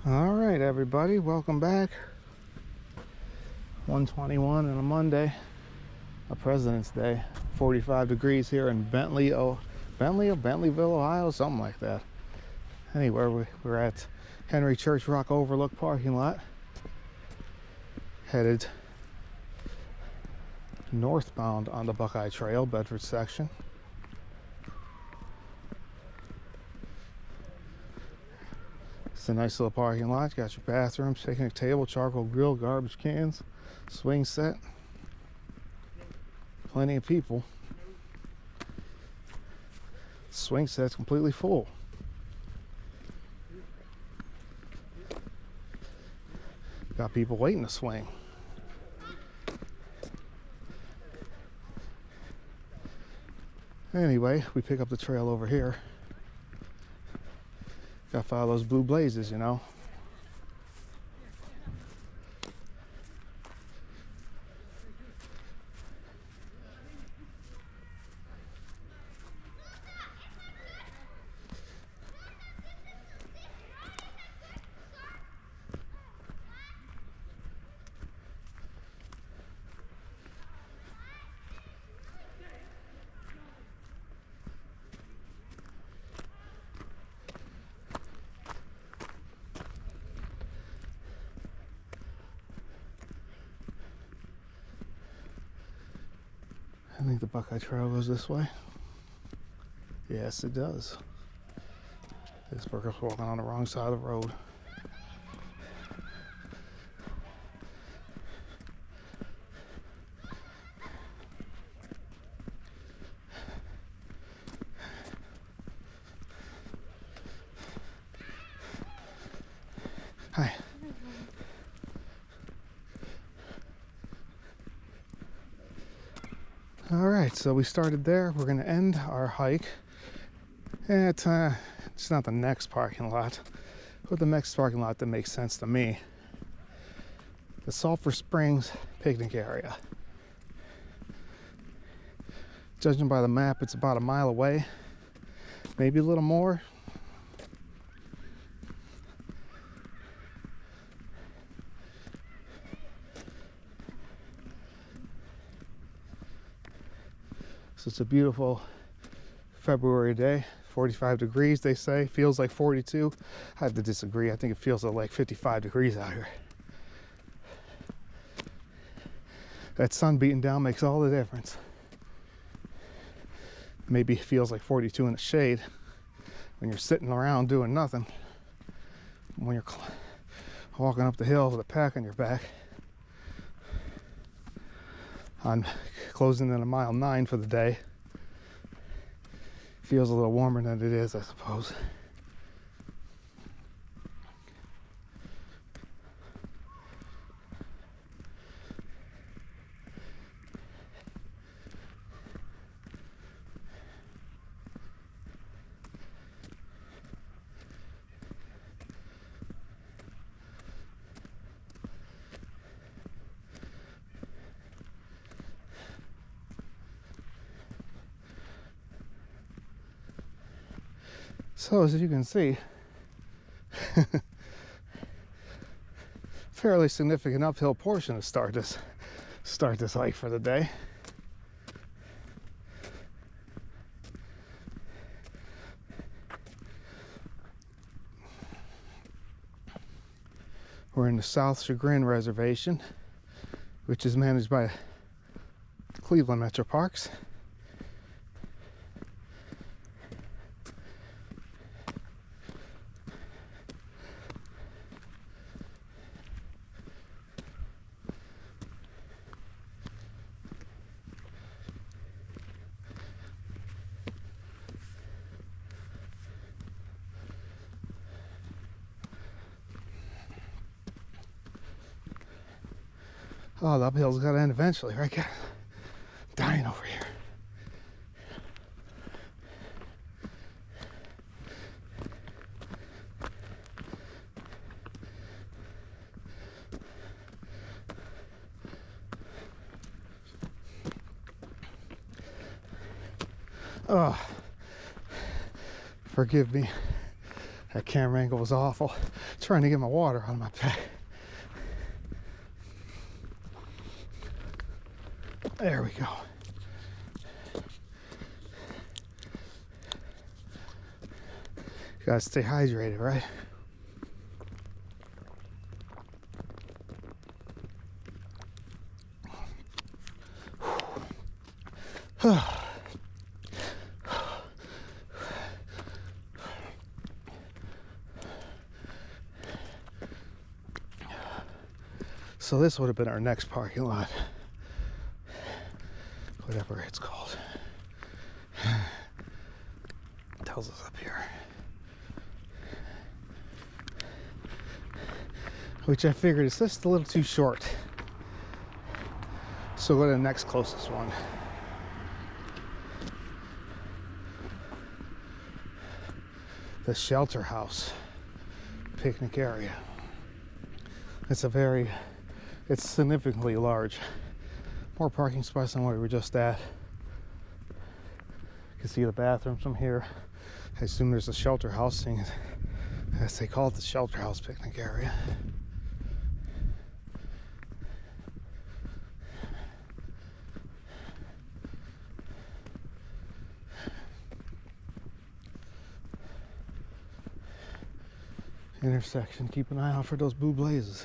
All right, everybody, welcome back. 1:21 on a Monday, a President's Day. 45 degrees here in Bentleyville, Ohio, something like that. Anyway, we're at Henry Church Rock Overlook parking lot, headed northbound on the Buckeye Trail, Bedford section. It's a nice little parking lot. You got your bathrooms, picnic table, charcoal grill, garbage cans, swing set. Plenty of people. Swing set's completely full. Got people waiting to swing. Anyway, we pick up the trail over here. Gotta follow those blue blazes, you know. I think the Buckeye Trail goes this way. Yes, it does. This worker's walking on the wrong side of the road. Hi. All right, so we started there. We're going to end our hike at, it's not the next parking lot, but the next parking lot that makes sense to me. The Sulphur Springs Picnic Area. Judging by the map, it's about a mile away, maybe a little more. So it's a beautiful February day, 45 degrees they say, feels like 42. I have to disagree. I think it feels like 55 degrees out here. That sun beating down makes all the difference. Maybe it feels like 42 in the shade when you're sitting around doing nothing. When you're walking up the hill with a pack on your back. I'm closing in a mile 9 for the day. Feels a little warmer than it is, I suppose. So as you can see, fairly significant uphill portion to start this hike for the day. We're in the South Chagrin Reservation, which is managed by Cleveland Metro Parks. Oh, the uphill's got to end eventually, right, guys? Dying over here. Oh, forgive me. That camera angle was awful. trying to get my water on my pack. There we go. You gotta stay hydrated, right? So this would have been our next parking lot, whatever it's called. It tells us up here, which I figured is just a little too short, so go to the next closest one. The Shelter House Picnic Area. It's significantly large. More parking spots than where we were just at. You can see the bathrooms from here. I assume there's a shelter house thing, as they call it, the Shelter House Picnic Area. Intersection, keep an eye out for those blue blazes.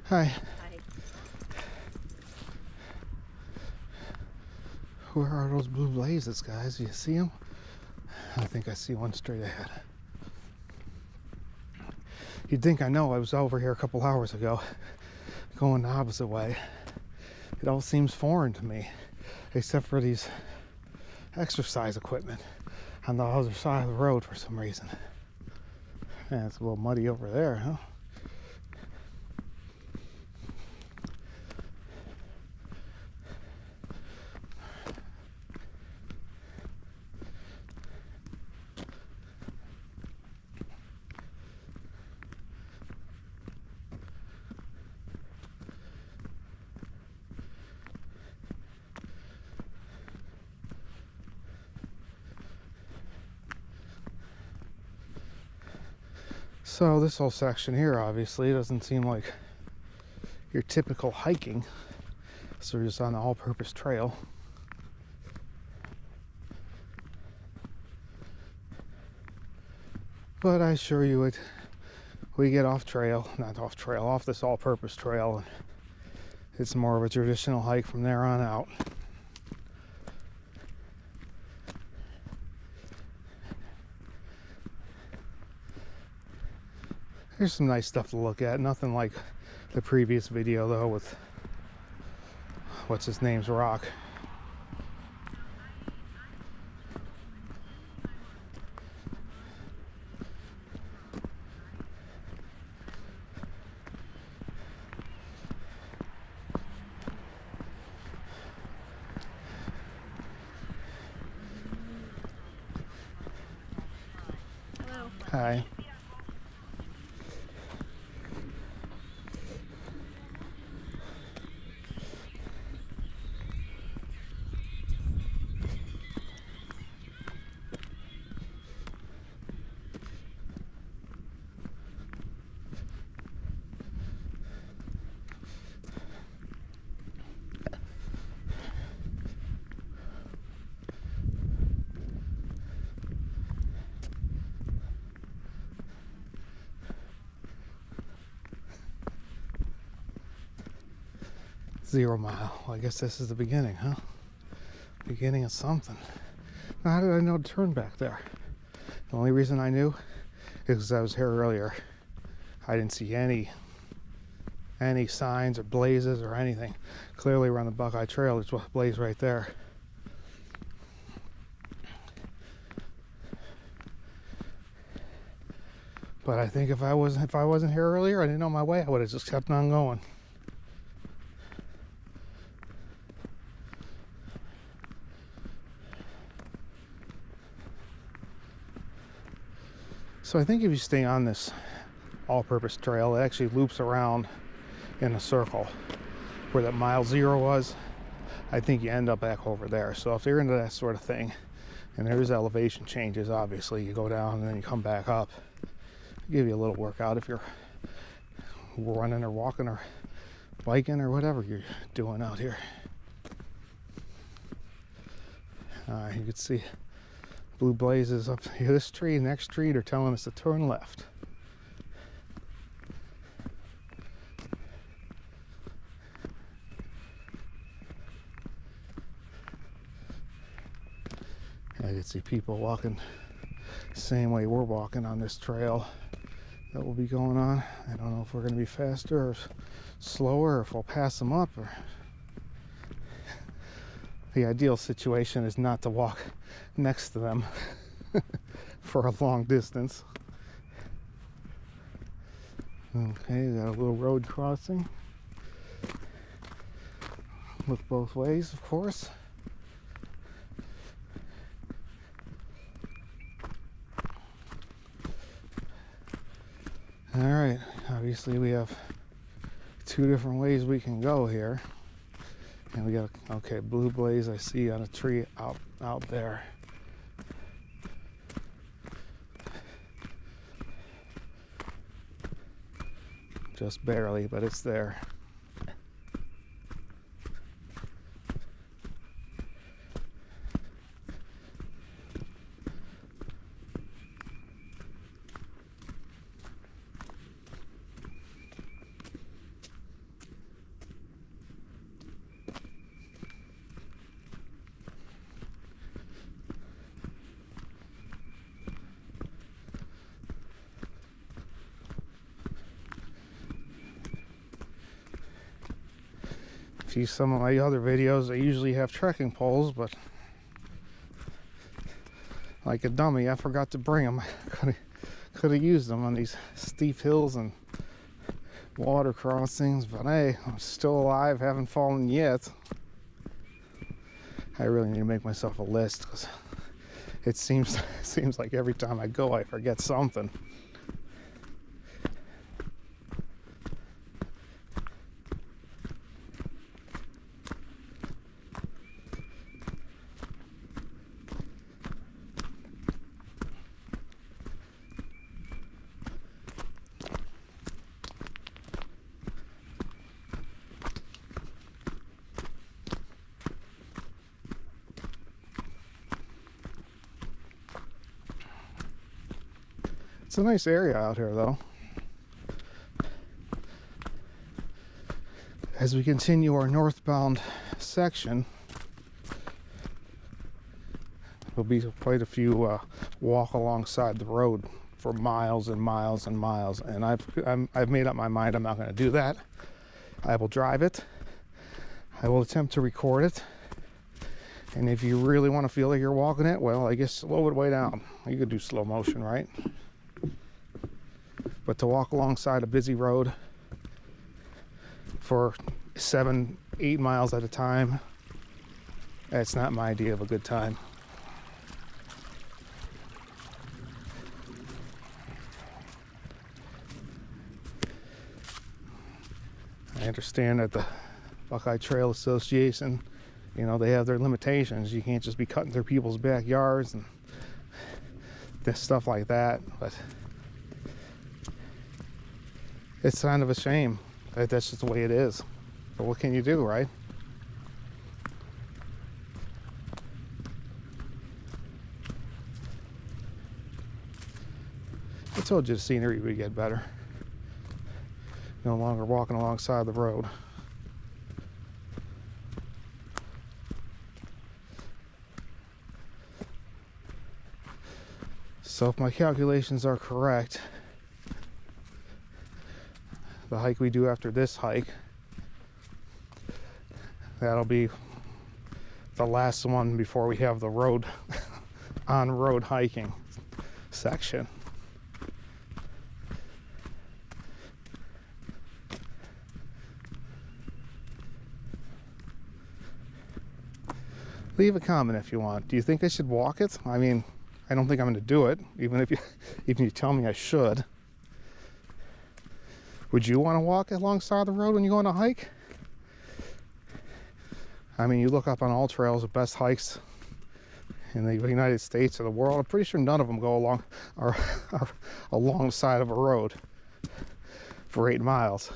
Hi. Hi. Where are those blue blazes, guys? Do you see them? I think I see one straight ahead. You'd think I know. I was over here a couple hours ago, going the opposite way. It all seems foreign to me, except for these exercise equipment on the other side of the road for some reason. Man, it's a little muddy over there, huh? So this whole section here obviously doesn't seem like your typical hiking. So we're just on the All-Purpose Trail. But I assure you we get off this All-Purpose Trail, and it's more of a traditional hike from there on out. There's some nice stuff to look at. Nothing like the previous video though, with what's his name's rock. Hello. Hi. .0 mile. Well, I guess this is the beginning, huh? Beginning of something. Now, how did I know to turn back there? The only reason I knew is because I was here earlier. I didn't see any signs or blazes or anything. Clearly we're on the Buckeye Trail. There's a blaze right there. But I think if I wasn't here earlier, I didn't know my way, I would have just kept on going. So I think if you stay on this all-purpose trail, it actually loops around in a circle where that mile 0 was. I think you end up back over there. So if you're into that sort of thing, and there's elevation changes, obviously you go down and then you come back up, give you a little workout if you're running or walking or biking or whatever you're doing out here. You can see blue blazes up here. This tree, next tree, they're telling us to turn left. I can see people walking the same way we're walking on this trail that will be going on. I don't know if we're going to be faster or slower, or if we'll pass them up. Or the ideal situation is not to walk next to them for a long distance. Okay, got a little road crossing. Look both ways, of course. All right, obviously we have 2 different ways we can go here. And we got, okay, blue blaze I see on a tree out there. Just barely, but it's there. See some of my other videos, I usually have trekking poles, but like a dummy, I forgot to bring them. Could have used them on these steep hills and water crossings, but hey, I'm still alive, haven't fallen yet. I really need to make myself a list, because it seems like every time I go, I forget something. It's a nice area out here, though. As we continue our northbound section, there'll be quite a few walk alongside the road for miles and miles and miles. And I've made up my mind I'm not going to do that. I will drive it. I will attempt to record it. And if you really want to feel like you're walking it, well, I guess slow it way down. You could do slow motion, right? But to walk alongside a busy road for 7-8 miles at a time, that's not my idea of a good time. I understand that the Buckeye Trail Association, you know, they have their limitations. You can't just be cutting through people's backyards and this stuff like that, but it's kind of a shame that that's just the way it is. But what can you do, right? I told you the scenery would get better. No longer walking alongside the road. So if my calculations are correct, the hike we do after this hike, that'll be the last one before we have the road on-road hiking section. Leave a comment if you want. Do you think I should walk it? I mean, I don't think I'm going to do it, even if you tell me I should. Would you want to walk alongside the road when you go on a hike? I mean, you look up on all trails, the best hikes in the United States or the world. I'm pretty sure none of them go along along the side of a road for 8 miles.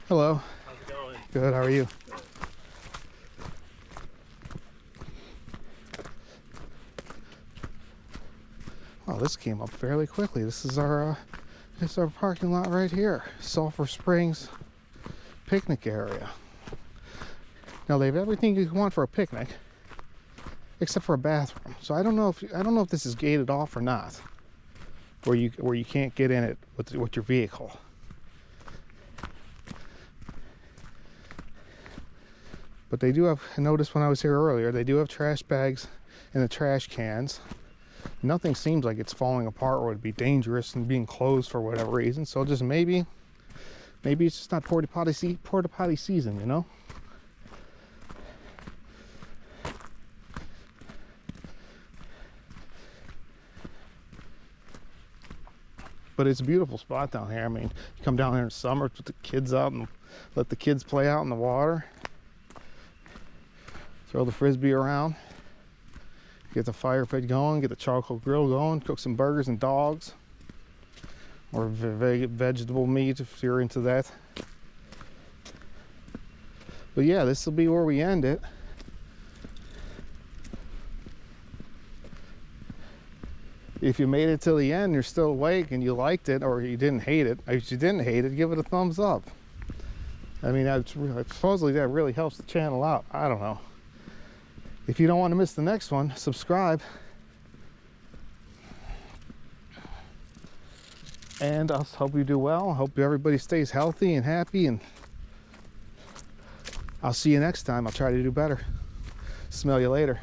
Hello. How's it going? Good, how are you? Oh, this came up fairly quickly. This is our parking lot right here. Sulphur Springs Picnic Area. Now they have everything you want for a picnic, except for a bathroom. So I don't know if this is gated off or not, where you can't get in it with your vehicle. But they do have, I noticed when I was here earlier, they do have trash bags in the trash cans. Nothing seems like it's falling apart or would be dangerous and being closed for whatever reason. So just maybe it's just not porta potty season, you know? But it's a beautiful spot down here. I mean, you come down here in summer, put the kids out and let the kids play out in the water. Throw the frisbee around, get the fire pit going, get the charcoal grill going, cook some burgers and dogs, or vegetable meat if you're into that. But yeah, this will be where we end it. If you made it till the end, you're still awake and you liked it, or you didn't hate it. If you didn't hate it, give it a thumbs up. I mean, supposedly that really helps the channel out. I don't know. If you don't want to miss the next one, subscribe. And I hope you do well. I hope everybody stays healthy and happy. And I'll see you next time. I'll try to do better. Smell you later.